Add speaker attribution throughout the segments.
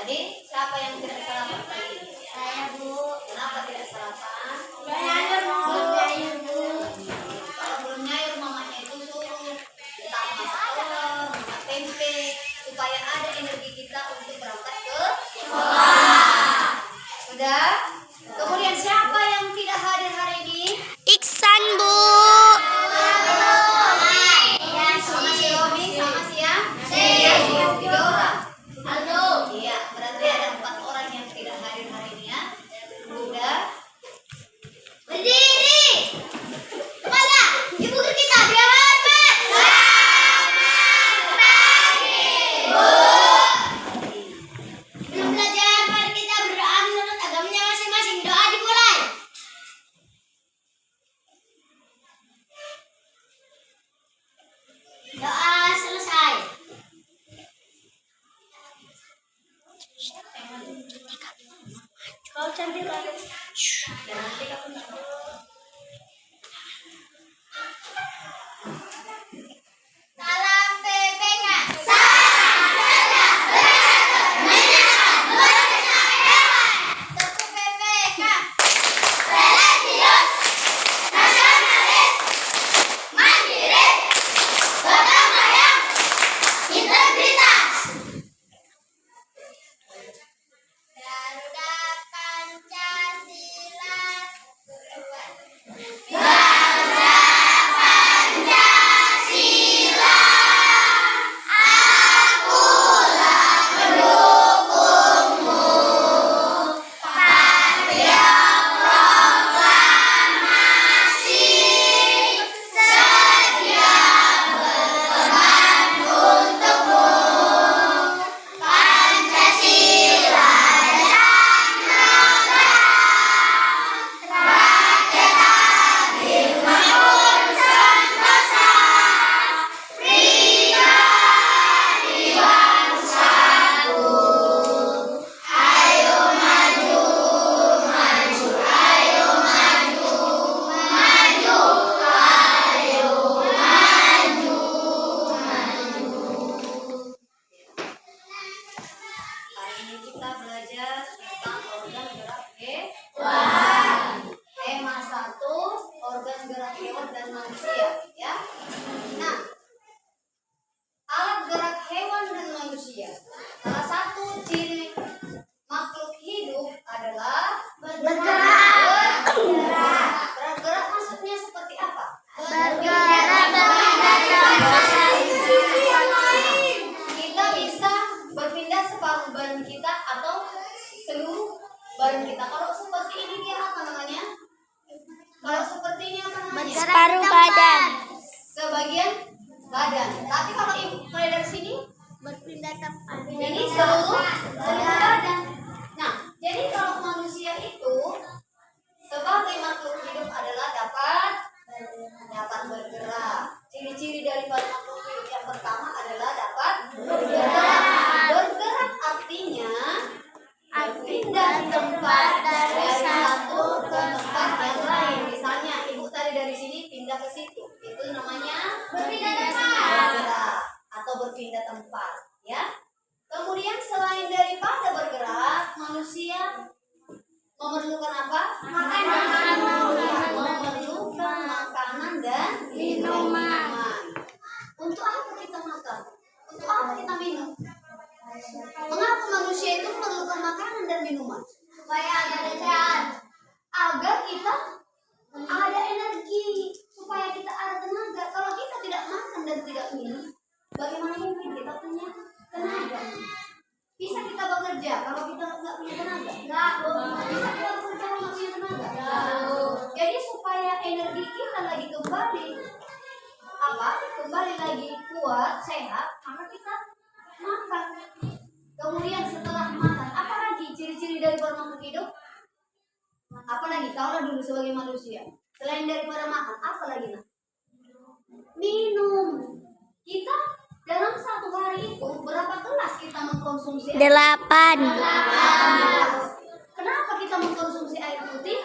Speaker 1: Tadi siapa yang tidak sarapan tadi?
Speaker 2: Saya, Bu.
Speaker 1: Kenapa tidak sarapan?
Speaker 2: Belum nyayur, Bu.
Speaker 1: Kalau belum nyayur mamanya itu suruh letak masak telur, masak tempe supaya ada energi kita untuk berangkat ke sekolah. Sudah? Kemudian siapa yang tidak hadir hari ini?
Speaker 2: Iksan, Bu.
Speaker 1: Sama si Romi, sama si yang? Tiga orang. Iya, berarti ada 4 orang yang tidak hadir hari ini ya. Sudah?
Speaker 2: Berdiri. Kepada ibu guru kita biar hormat. Selamat pagi, Bu. Sebelum belajar, mari kita berdoa menurut agamanya masing-masing. Doa dimulai. Doa selesai. Kau cantik banget. Salam PPK. Salam cerdas, berakal, menyenangkan, berusaha hewan. Suku PPK. Religius, nasionalis, mandiri, gotong royong, integritas. Garuda Pancasila. Garuda Pancasila. Akulah pendukungmu. Patriot proklamasi. Sedia berkorban untukmu. Pancasila dan negara. Rakyat adil makmur sentosa. Pria di bangsaku. Ayo maju, maju, ayo maju, maju, ayo maju,
Speaker 1: Hari ini kita belajar tentang organ gerak hewan. Tema 1, organ gerak hewan dan manusia, ya. Nah, alat gerak hewan dan manusia. Salah satu ciri makhluk hidup adalah bergerak. Bergerak maksudnya seperti apa? Kita bisa berpindah separuh badan kita atau seluruh badan kita. Kalau seperti ini dia apa namanya? Kalau seperti ini apa namanya?
Speaker 2: Separuh badan.
Speaker 1: Sebagian badan. Tapi kalau ibu mulai dari sini,
Speaker 2: Berpindah tempat.
Speaker 1: ini seluruh badan. Nah, jadi kalau manusia itu sebagai makhluk hidup adalah dapat bergerak. Ciri-ciri daripada makhluk hidup yang pertama adalah dapat bergerak. Bergerak artinya berpindah tempat dari satu ke tempat yang lain. Misalnya ibu tadi dari sini pindah ke situ, itu namanya
Speaker 2: Berpindah tempat.
Speaker 1: bergerak atau berpindah tempat, ya. Kemudian selain daripada bergerak, manusia memerlukan apa?
Speaker 2: Makanan.
Speaker 1: Memerlukan makanan dan
Speaker 2: Minuman.
Speaker 1: Untuk apa kita makan? Untuk apa kita minum? Mengapa manusia itu memerlukan makanan dan minuman?
Speaker 2: Supaya ada sehat.
Speaker 1: Agar kita ada energi, supaya kita ada tenaga. Kalau kita tidak makan dan tidak minum, bagaimana mungkin kita punya tenaga? Bisa kita bekerja kalau kita nggak punya tenaga? Nggak. Bisa kita bekerja kalau nggak punya tenaga? Nggak. Jadi supaya energi kita lagi kembali lagi kuat, sehat, maka kita makan. Kemudian setelah makan, apa lagi ciri-ciri dari makhluk hidup? Apa lagi? Kalau dulu sebagai manusia, selain daripada makan, apa lagi? Minum. Kita dalam satu hari itu berapa gelas kita mengkonsumsi air?
Speaker 2: 8.
Speaker 1: 8 gelas. Kenapa kita mengkonsumsi air putih?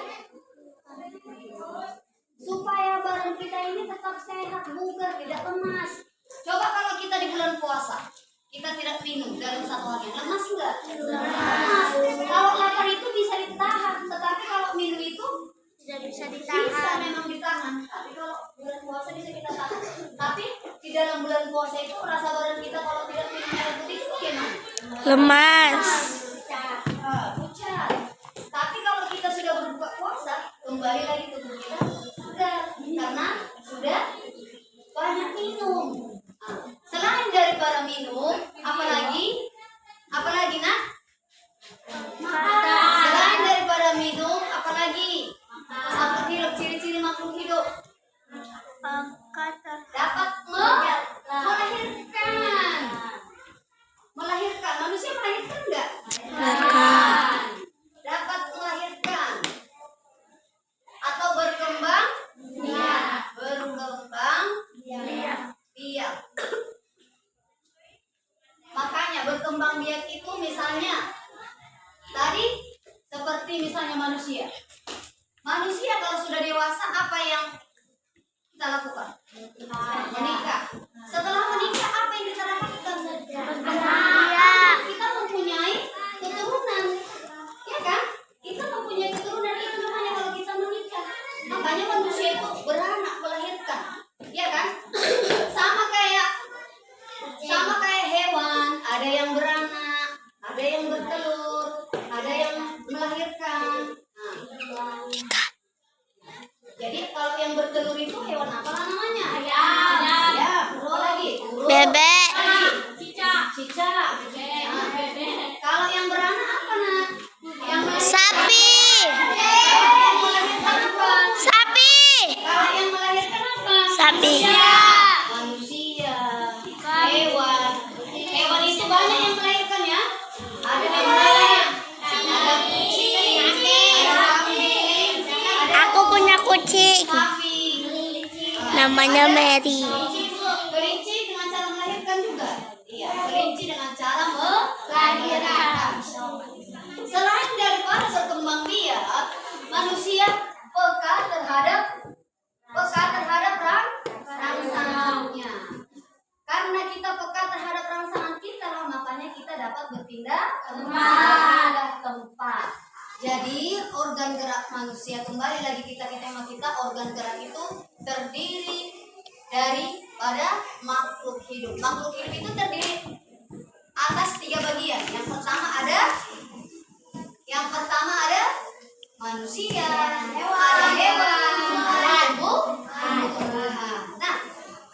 Speaker 1: Supaya badan kita ini tetap sehat, bugar, tidak lemas. Coba kalau kita di bulan puasa, kita tidak minum dalam satu hari, lemas enggak? Lemas. Kalau lapar itu bisa ditahan, tetapi kalau minum itu
Speaker 2: Tidak bisa
Speaker 1: bisa memang ditahan. Tapi kalau bulan puasa bisa kita tahan. Tapi di dalam bulan puasa itu rasa badan kita kalau tidak minum air putih itu bagaimana?
Speaker 3: Lemas.
Speaker 1: Pucat. Tapi kalau kita sudah berbuka puasa, kembali lagi tubuh kita segar karena sudah banyak minum. Selain daripada minum, apalagi nak? Selain daripada minum, apalagi? Makhluk hidup, ciri-ciri makhluk hidup dapat melahirkan. Manusia melahirkan enggak?
Speaker 3: Melahirkan.
Speaker 1: Dapat melahirkan atau berkembang biak. Makanya berkembang biak itu misalnya tadi seperti misalnya manusia kalau sudah dewasa apa yang kita lakukan? Menikah. Setelah menikah apa yang kita dapatkan? Kita mempunyai keturunan, ya kan? Kita mempunyai keturunan, itu namanya kalau kita menikah. Makanya manusia itu beranak, melahirkan, ya kan? Sama kayak hewan, ada yang beranak, ada yang bertelur, ada yang melahirkan. Jadi kalau yang bertelur itu hewan apa namanya? Ayam. Apa lagi? Burung.
Speaker 3: Bebek.
Speaker 1: Cicak. Kalau yang beranak apa nak? Yang
Speaker 3: Sapi.
Speaker 1: melahirkan apa?
Speaker 3: Sapi.
Speaker 1: Kalau yang melahirkan apa?
Speaker 3: Sapi.
Speaker 1: Manusia. Hewan. Hewan itu banyak yang melahirkan ya. Ada ayam. Ada kucing. Ada kambing. Ada
Speaker 3: Aku punya kucing.
Speaker 1: sapi.
Speaker 3: Namanya Mary.
Speaker 1: Kelinci dengan cara melahirkan juga. Iya, kelinci dengan cara melahirkan. Selain daripada berkembang biak, manusia peka terhadap rangsangannya. Karena kita peka terhadap rangsangan kita lah, makanya kita dapat berpindah tempat. Jadi organ gerak manusia, kembali lagi kita organ gerak itu terdiri daripada makhluk hidup. Makhluk hidup itu terdiri atas 3 bagian. Yang pertama ada manusia, ada hewan, ada tumbuhan. Nah,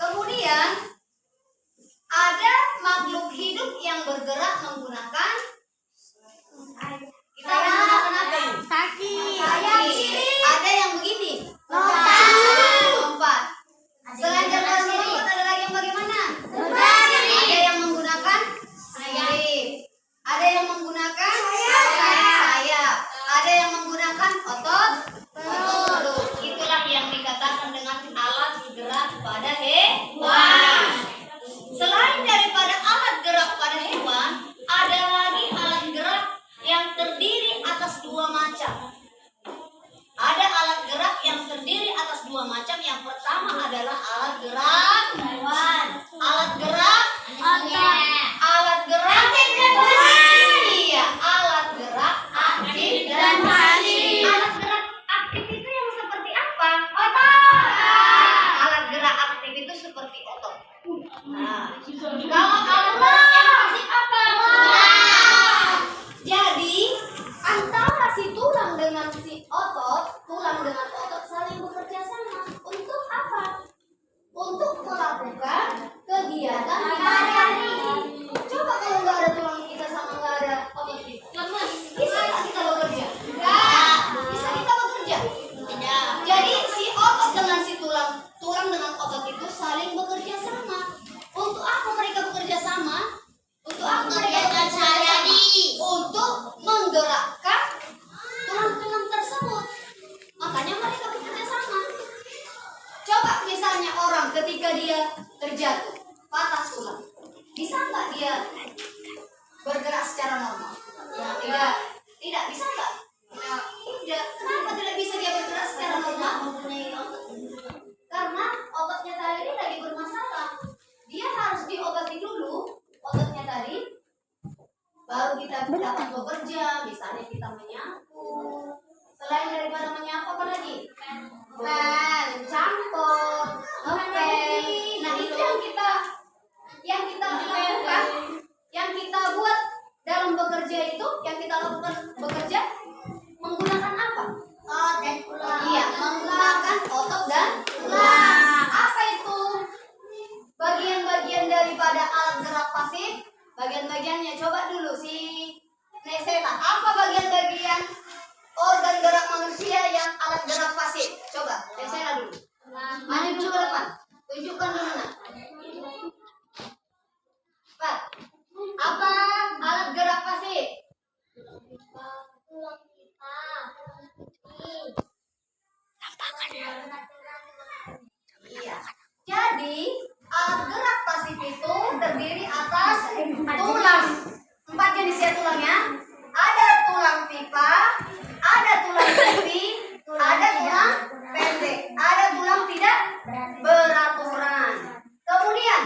Speaker 1: kemudian ada makhluk hidup yang bergerak menggunakan kita menggunakan apa ini?
Speaker 2: Kaki.
Speaker 1: Ada yang begini. Lompat. Selain daripada melompat ada lagi yang bagaimana? Ada yang menggunakan sayap. Ada yang menggunakan sayap. Ada yang menggunakan otot baru kita dapat bekerja. Misalnya kita menyapu. Selain daripada menyapu apa lagi? Campur, ngepel. Nah itu yang kita lakukan, yang kita buat dalam bekerja itu, yang kita lakukan bekerja menggunakan apa?
Speaker 2: Otot dan tulang.
Speaker 1: Iya, menggunakan otot dan tulang. Apa itu? Bagian-bagian daripada alat gerak pasif. Bagian-bagiannya coba dulu si Nesela. Apa bagian-bagian organ gerak manusia yang alat gerak pasif? Coba Nesela dulu. Maju dulu ke depan. Tunjukkan dulu nak. Pak, apa alat gerak pasif?
Speaker 2: Tulang kita.
Speaker 1: Iya. Jadi alat gerak pasif itu terdiri atas tulang. 4 jenisnya tulangnya. Ada tulang pipa, ada tulang putih, ada tulang pendek, ada tulang tidak beraturan. Kemudian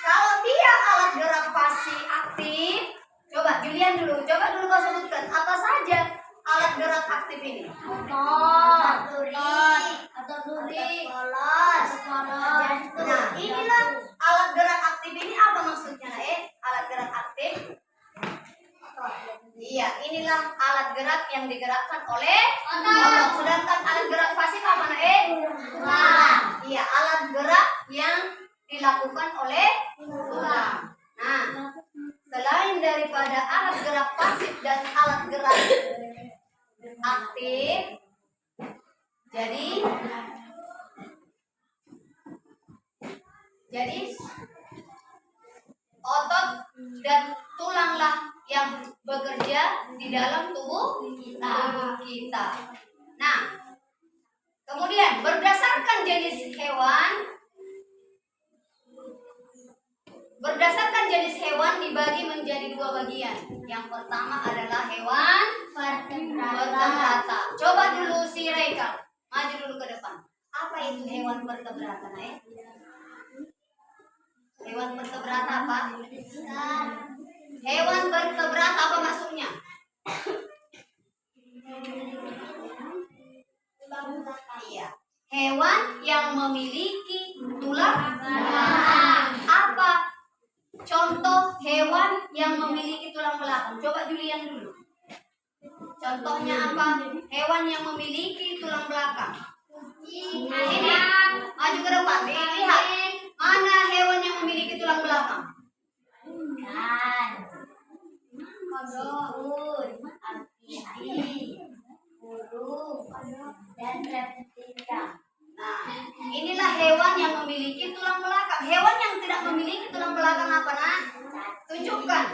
Speaker 1: kalau dia alat gerak pasif aktif, coba Julian dulu, coba dulu kau sebutkan apa saja alat gerak aktif ini. Nah, inilah alat gerak aktif ini apa maksudnya, alat gerak aktif? Iya, inilah alat gerak yang digerakkan oleh otot. Sedangkan alat gerak pasif apa, tulang. Iya, alat gerak yang dilakukan oleh tulang. Nah, selain daripada alat gerak pasif dan alat gerak aktif, jadi otot dan tulanglah yang bekerja di dalam tubuh kita. Nah, kemudian berdasarkan jenis hewan dibagi menjadi 2 bagian. Yang pertama adalah hewan vertebrata. Coba dulu si Reika, maju dulu ke depan. Apa itu hewan vertebrata, Hewan vertebrata apa? Hewan vertebrata apa maksudnya? Iya. Hewan yang memiliki tulang belakang. Apa contoh hewan yang memiliki tulang belakang? Coba Julian dulu. Contohnya apa? Hewan yang memiliki tulang belakang. Ini, maju ke depan. Lihat, mana hewan yang memiliki tulang belakang?
Speaker 2: Dan reptilia.
Speaker 1: Nah, inilah hewan yang memiliki tulang belakang. Hewan yang tidak memiliki tulang belakang apa, nak? Tunjukkan.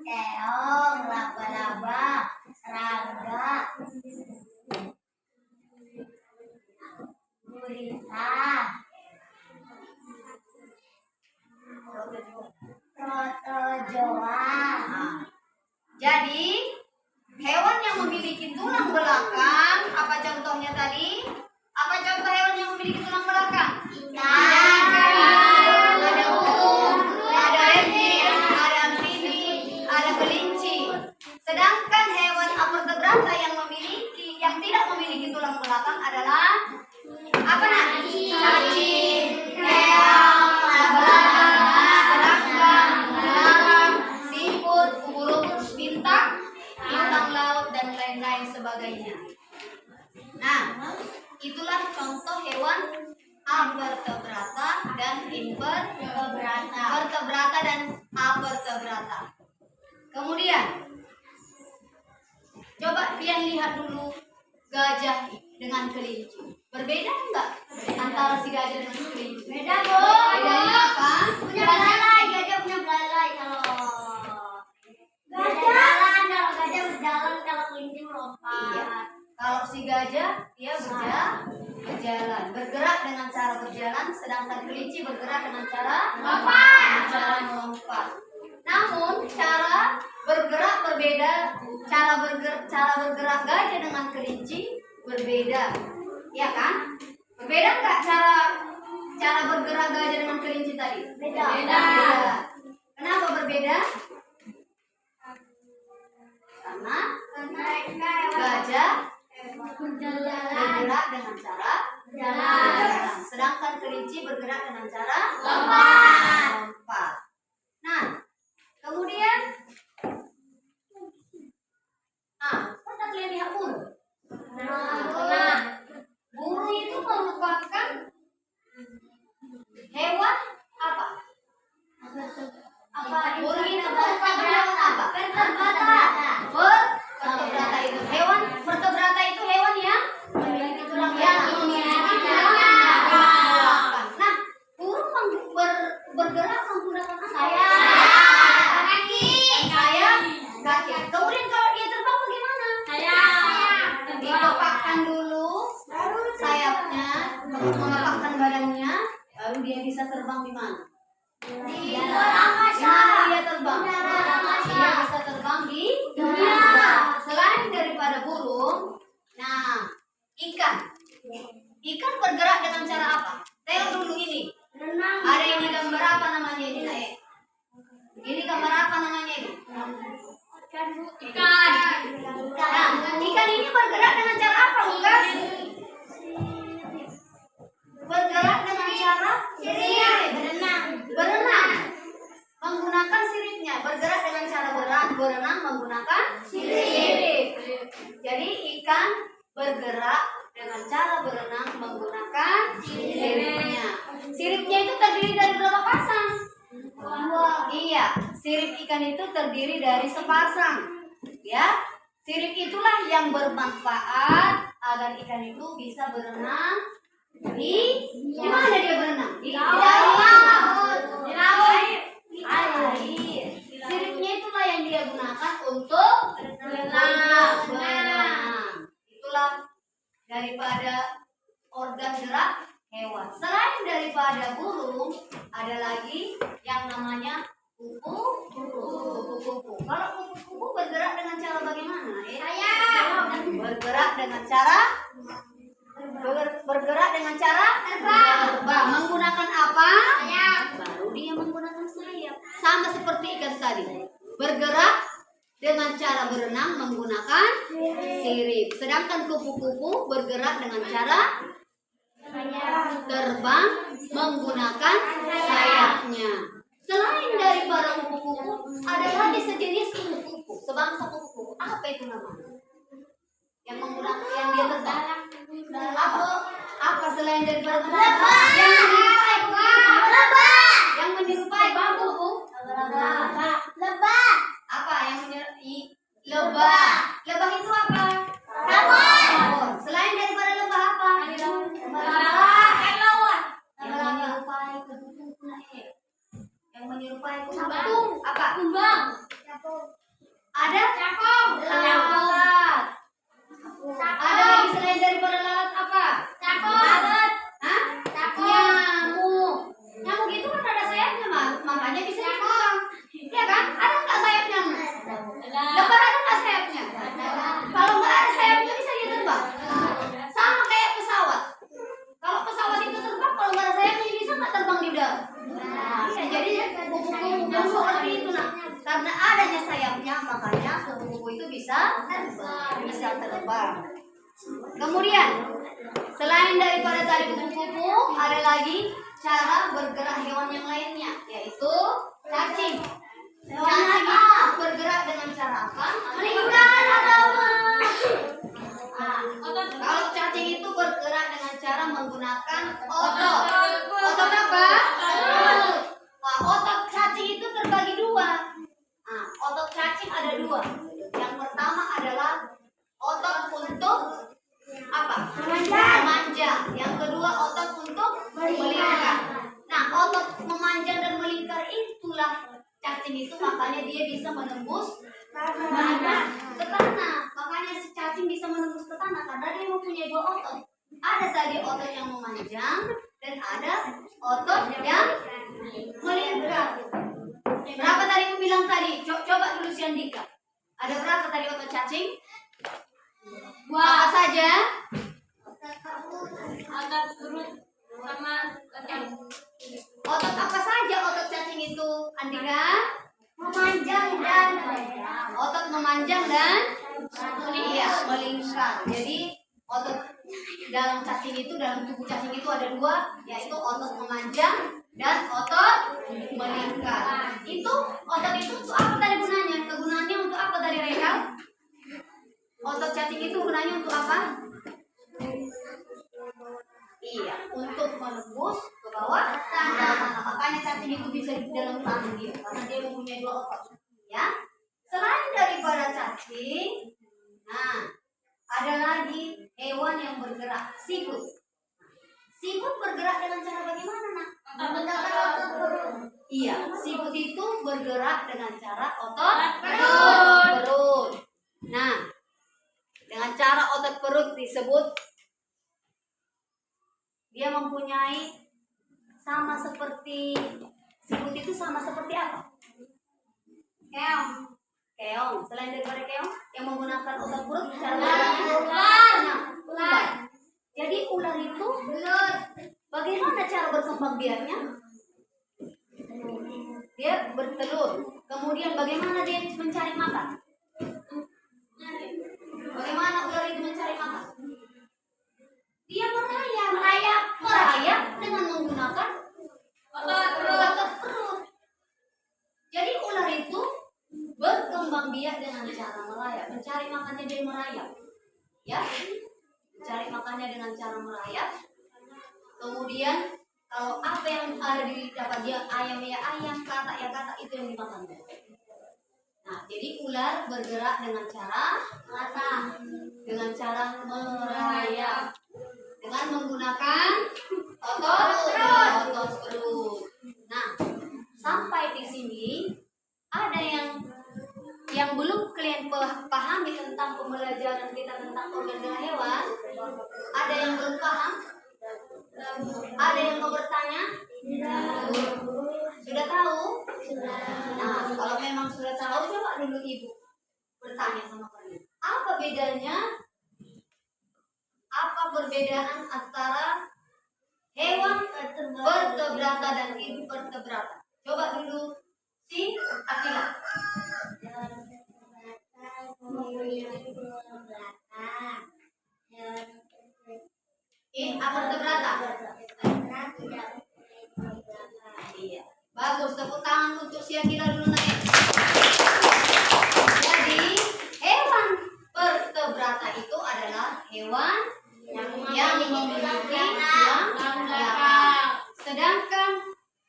Speaker 2: Keong, laba-laba, serangga, gurita, protozoa.
Speaker 1: Jadi, hewan yang memiliki tulang belakang, apa contohnya tadi? Apa contoh hewan yang memiliki tulang belakang? Ada burung, ada reptil, ada amfibi, ada kelinci. Sedangkan hewan avertebrata yang tidak memiliki tulang belakang adalah apa, nak? Cacing, keong, laba-laba, serangga, belalang, siput, ubur-ubur, bintang laut dan lain-lain sebagainya. Nah, itulah contoh hewan avertebrata dan invertebrata. Vertebrata dan avertebrata. Kemudian, coba kalian lihat dulu gajah dengan kelinci. Berbeda enggak antara si gajah dengan si kelinci?
Speaker 2: Beda, Bu.
Speaker 1: Bedanya apa?
Speaker 2: Punya belalai, gajah punya belalai. Kalau gajah berjalan, kalau kelinci melompat.
Speaker 1: Iya. Kalau si gajah dia berjalan, bergerak dengan cara berjalan, sedangkan kelinci bergerak dengan cara melompat. Namun cara bergerak berbeda, cara bergerak gajah dengan kelinci berbeda, ya kan? Berbeda nggak cara bergerak gajah dengan kelinci tadi?
Speaker 2: Beda.
Speaker 1: Kenapa berbeda? bergerak dengan cara
Speaker 2: Lompat.
Speaker 1: lompat. Nah, kemudian pernah kalian lihat burung?
Speaker 2: Nah,
Speaker 1: Burung itu merupakan hewan apa? Burung itu merupakan hewan apa? Vertebrata. Vertebrata itu hewan. Vertebrata itu hewan yang memiliki tulang belakang. Nah, burung bergerak menggunakan sayap. Sayap, kaki. Kemudian kalau dia terbang bagaimana? Dikepakkan dulu sayapnya, mengepakkan badannya, lalu dia bisa terbang di mana? Di angkasa. Dia terbang. Dia bisa terbang di dunia. Selain daripada burung, nah, ikan. Ikan bergerak dengan cara apa? Tengok dulu ini. Ada ini gambar apa namanya ini, Nak? Ini gambar apa namanya ini?
Speaker 2: ikan.
Speaker 1: Nah, ikan ini bergerak dengan cara apa, Lukas? Bergerak dengan cara sirip. Berenang. Menggunakan siripnya. Bergerak dengan cara berenang menggunakan sirip. Jadi ikan bergerak dengan cara berenang menggunakan siripnya. Siripnya itu terdiri dari berapa pasang? Iya, sirip ikan itu terdiri dari sepasang. Ya, sirip itulah yang bermanfaat agar ikan itu bisa berenang di mana dia berenang? Di laut. Di air. Siripnya itulah yang dia gunakan untuk berenang. Itulah daripada organ gerak hewan. Selain daripada burung, ada lagi yang namanya kupu-kupu. Kalau kupu-kupu bergerak dengan cara bagaimana? Bergerak dengan cara terbang. Menggunakan apa? Baru dia menggunakan sayap. Sama seperti ikan tadi. Bergerak dengan cara berenang menggunakan sirip. Sedangkan kupu-kupu bergerak dengan cara terbang menggunakan sayapnya. Selain dari para kupu-kupu, ada lagi sejenis kupu-kupu, sebangsa kupu-kupu. Apa itu namanya? Yang menggunakan yang dia terbang. Apa selain dari para kupu-kupu? Yang menyerupai kupu-kupu. Apa yang menyerupai lebah? Lebah itu apa? Tawon. Selain daripada lebah apa? Yang menyerupai kupu-kupu apa?
Speaker 2: Kumbang.
Speaker 1: Ada? Lalat. Ada lagi selain daripada lalat apa? Hah? Nyamuk. Nyamuk itu kan ada sayapnya, makanya bisa terbang. Ya kan? Ada nggak sayap nyamuk? Lebah ada nggak sayapnya? Kalau nggak ada sayapnya bisa dia terbang. Sama kayak pesawat. Kalau pesawat itu terbang, kalau nggak ada sayapnya bisa nggak terbang di udara? Ya, jadi kupu-kupu seperti itu, nah. Karena adanya sayapnya, makanya kupu-kupu itu bisa terbang. Kemudian, selain daripada tadi kupu-kupu, ada lagi cara bergerak hewan yang lainnya, yaitu cacing. Cacing itu bergerak dengan cara apa? Melingkar atau kalau cacing itu bergerak dengan cara menggunakan otot. Otot apa? Nah, otot cacing itu terbagi dua. Nah, otot cacing ada dua. Yang pertama adalah otot untuk apa? Memanjang. Yang kedua otot untuk melingkar. Nah, otot memanjang dan melingkar itulah cacing itu, makanya dia bisa menembus ke tanah. Makanya si cacing bisa menembus ke tanah karena dia mempunyai dua otot. Ada tadi otot yang memanjang dan ada otot yang melingkar. Berapa tadi aku bilang tadi? Coba dulu si Andika. Ada berapa tadi otot cacing? Apa saja?
Speaker 2: Otot perut sama
Speaker 1: Otot apa saja otot cacing itu, Andika? Memanjang dan otot memanjang dan melingkar. Jadi otot dalam cacing itu, dalam tubuh cacing itu ada dua, yaitu otot memanjang dan otot melingkar. Itu otot itu untuk apa tadi gunanya? Kegunaannya untuk apa tadi, Rekal? Otot cacing itu gunanya untuk apa? Iya, untuk menembus ke bawah tanah. Makanya cacing itu bisa di dalam tanah dia, karena dia mempunyai dua otot. Ya, selain daripada cacing, nah ada lagi hewan yang bergerak, siput. Siput bergerak dengan cara bagaimana, nak? Menggunakan otot perut. Iya, siput itu bergerak dengan cara otot perut. Nah, dengan cara otot perut disebut dia mempunyai sama seperti siput itu sama seperti apa? Keong. Keong. Selain daripada keong yang menggunakan otot perut, cara bergeraknya ular. Jadi ular itu bagaimana cara berkembang biaknya? Dia bertelur. Kemudian bagaimana dia mencari makan? Bagaimana ular itu mencari makan? Dia merayap dengan menggunakan otot perut. Jadi ular itu berkembang biak dengan cara merayap. Mencari makannya dia merayap. Ya, mencari makannya dengan cara merayap. Kemudian kalau apa yang ada di dapat dia, ayam ya ayam, katak ya katak, itu yang dimakan. Nah, jadi ular bergerak dengan cara dengan cara merayap, dengan menggunakan otot perut. Nah, sampai di sini ada yang belum kalian pahami tentang pembelajaran kita tentang organ hewan. Ada yang belum paham? Ada yang mau bertanya? Sudah tahu? Nah, kalau memang sudah tahu, coba dulu ibu bertanya sama kalian. Apa bedanya? Apa perbedaan antara hewan vertebrata dan invertebrata? Coba dulu si Akila. Vertebrata. Iya. Bagus, tepuk tangan untuk si Akila dulu, naik. Jadi hewan vertebrata itu adalah hewan yang memiliki tulang belakang. Sedangkan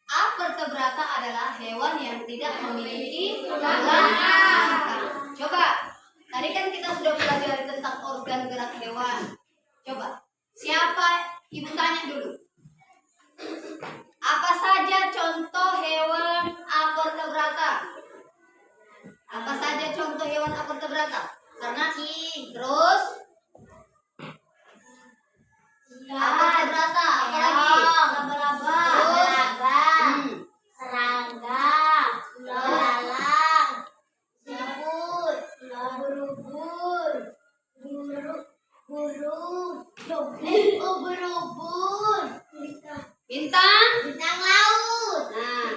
Speaker 1: avertebrata adalah hewan yang tidak memiliki tulang belakang. Coba, tadi kan kita sudah belajar tentang organ gerak hewan. Coba, siapa ibu tanya dulu? Apa saja contoh hewan avertebrata? Apa saja contoh hewan avertebrata? Karena terus avertebrata, apa lagi?
Speaker 2: Laba-laba, serangga, belalang, siput, ubur-ubur, burung, ubur-ubur, bintang laut.
Speaker 1: Nah,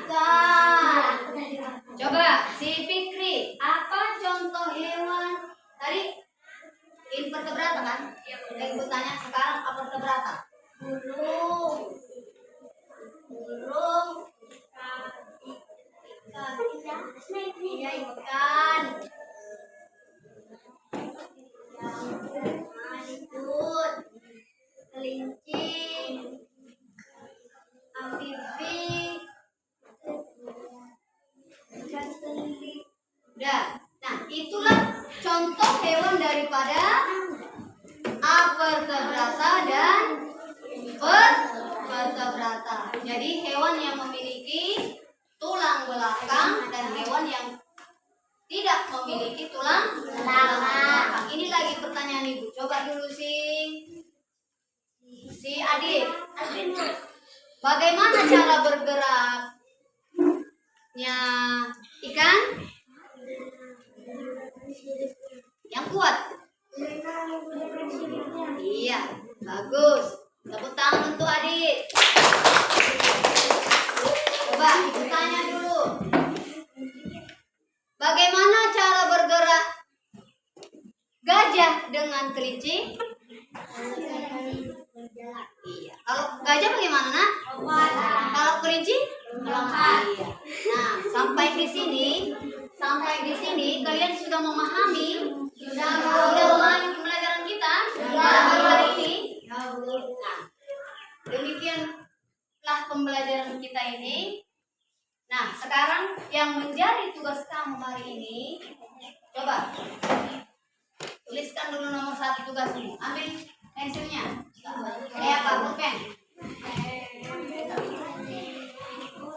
Speaker 1: coba si Fikri, apa contoh hewan tadi? Invertebrata kan? Yang ibu tanya sekarang avertebrata.
Speaker 2: burung, ikan, siput, kelinci, amfibi,
Speaker 1: Udah. Nah, itulah contoh hewan daripada avertebrata dan vertebrata. Jadi hewan yang memiliki tulang belakang dan hewan yang tidak memiliki tulang belakang. Ini lagi pertanyaan ibu. Coba dulu si Adit. Bagaimana cara bergeraknya ikan yang kuat? Iya, bagus. Tepuk tangan untuk Adit. Coba ibu tanya dulu. Bagaimana cara bergerak gajah dengan kelinci? Kalau gajah bagaimana, Nak? Kalau kelinci? Iya. Nah, sampai di sini kalian sudah memahami pembelajaran kita pada hari ini. Nah, demikianlah pembelajaran kita ini. Nah, sekarang yang menjadi tugas kamu hari ini, coba tuliskan dulu nomor 1 tugasmu. Ambil pensilnya. Apa? Pulpen.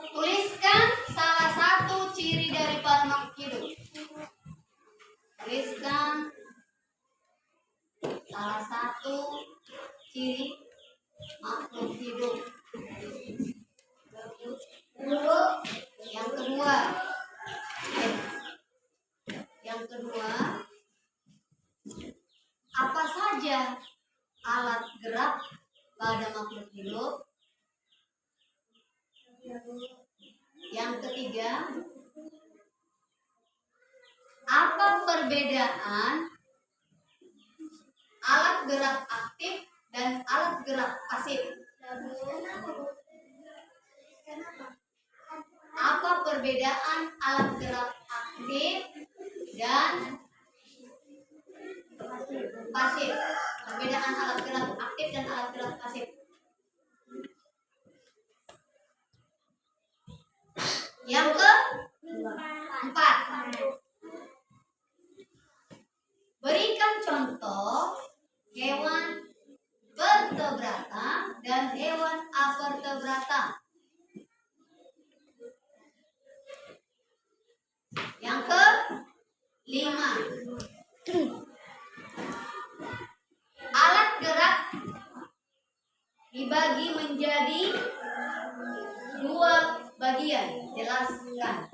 Speaker 1: Tuliskan salah satu ciri daripada makhluk hidup. Tuliskan salah satu ciri makhluk hidup. Yang kedua, apa saja alat gerak pada makhluk hidup? Yang ketiga, apa perbedaan alat gerak aktif dan alat gerak pasif? Apa perbedaan alat gerak aktif dan pasif? Perbedaan alat gerak aktif dan alat gerak pasif. Yang keempat, berikan contoh hewan vertebrata dan hewan avertebrata. Yang kelima, alat gerak dibagi menjadi 2 bagian. Jelaskan.